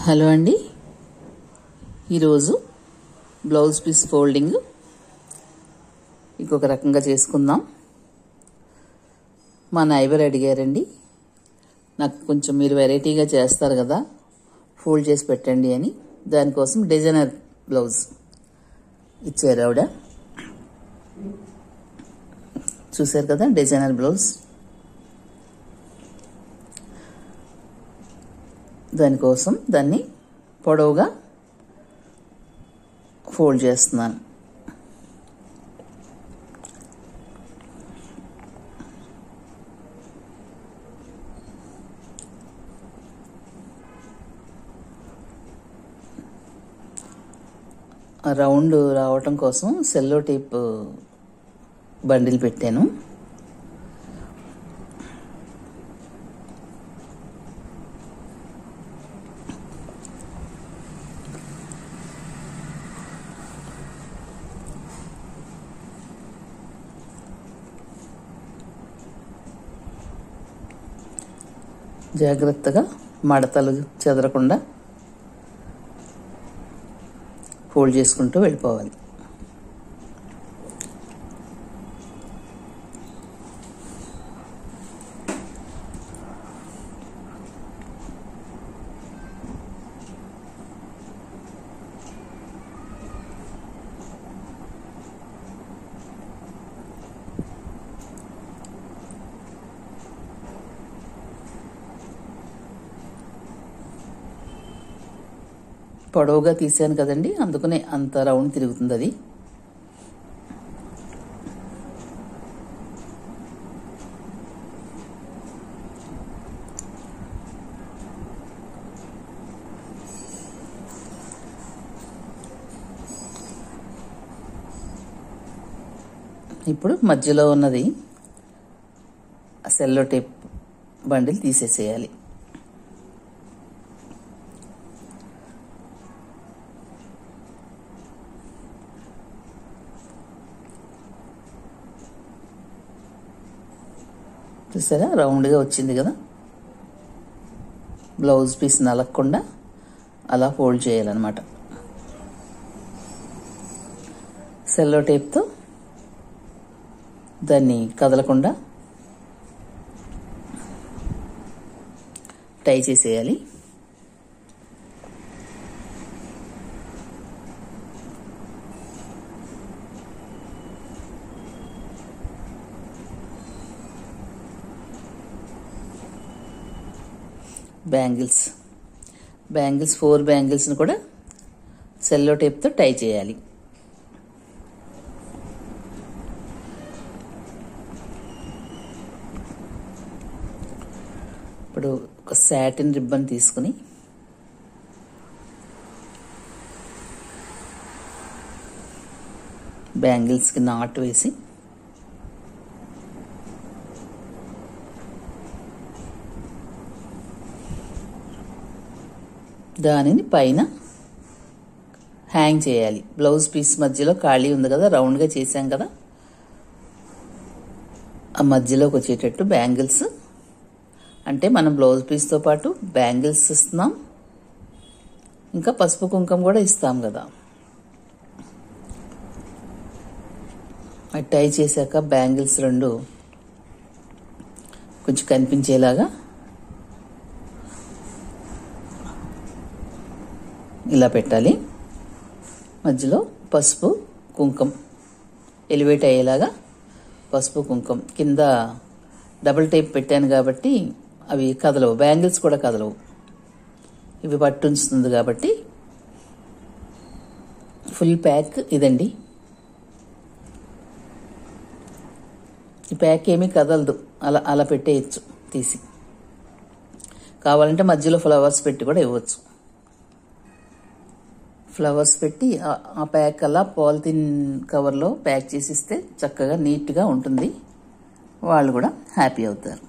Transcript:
Hello అండి, ఈరోజు blouse piece folding ఇంకొక రకంగా చేసుకుందాం. మా నైబర్ అడిగారండి, నాకు కొంచెం మీరు వెరైటీగా చేస్తారు కదా, ఫోల్డ్ చేసి పెట్టండి అని. దానికోసం డిజైనర్ బ్లౌజ్ ఇచ్చారు ఆవిడ. చూశారు కదా, డిజైనర్ బ్లౌజ్. దానికోసం దాన్ని పొడవుగా ఫోల్డ్ చేస్తున్నాను. రౌండ్ రావటం కోసం సెల్లో టేప్ బండిల్ పెట్టాను. జాగ్రత్తగా మడతలు చెదరకుండా ఫోల్డ్ చేసుకుంటూ వెళ్ళిపోవాలి. పొడవుగా తీసాను కదండి, అందుకనే అంత రౌండ్ తిరుగుతుంది అది. ఇప్పుడు మధ్యలో ఉన్నది సెల్లో టేప్ బండిల్ తీసేసేయాలి. చూసారా, రౌండ్గా వచ్చింది కదా. బ్లౌజ్ పీస్ నలగకుండా అలా ఫోల్డ్ చేయాలన్నమాట. సెల్లో టేప్తో దాన్ని కదలకుండా టై చేసేయాలి. బ్యాంగిల్స్ 4 బ్యాంగిల్స్ని కూడా సెల్లో టేప్తో టై చేయాలి. ఇప్పుడు ఒక సాటిన్ రిబ్బన్ తీసుకుని బ్యాంగిల్స్కి నాట్ వేసి దానిని పైన హ్యాంగ్ చేయాలి. బ్లౌజ్ పీస్ మధ్యలో ఖాళీ ఉంది కదా, రౌండ్గా చేసాం కదా, ఆ మధ్యలోకి వచ్చేటట్టు బ్యాంగిల్స్. అంటే మనం బ్లౌజ్ పీస్తో పాటు బ్యాంగిల్స్ ఇస్తున్నాం, ఇంకా పసుపు కుంకుమ కూడా ఇస్తాం కదా. టై చేశాక బ్యాంగిల్స్ 2 కొంచెం కనిపించేలాగా ఇలా పెట్టాలి. మధ్యలో పసుపు కుంకుమ ఎలివేట్ అయ్యేలాగా పసుపు కుంకుమ. కింద డబుల్ టేప్ పెట్టాను కాబట్టి అవి కదలవు, బ్యాంగిల్స్ కూడా కదలవు, ఇవి పట్టుంచుతుంది కాబట్టి. ఫుల్ ప్యాక్ ఇదండి. ఈ ప్యాక్ ఏమీ కదలదు, అలా పెట్టేయచ్చు తీసి. కావాలంటే మధ్యలో ఫ్లవర్స్ పెట్టి కూడా ఇవ్వచ్చు. ఫ్లవర్స్ పెట్టి ఆ ప్యాక్ అలా పాలిథిన్ కవర్లో ప్యాక్ చేసిస్తే చక్కగా నీట్గా ఉంటుంది. వాళ్ళు కూడా హ్యాపీ అవుతారు.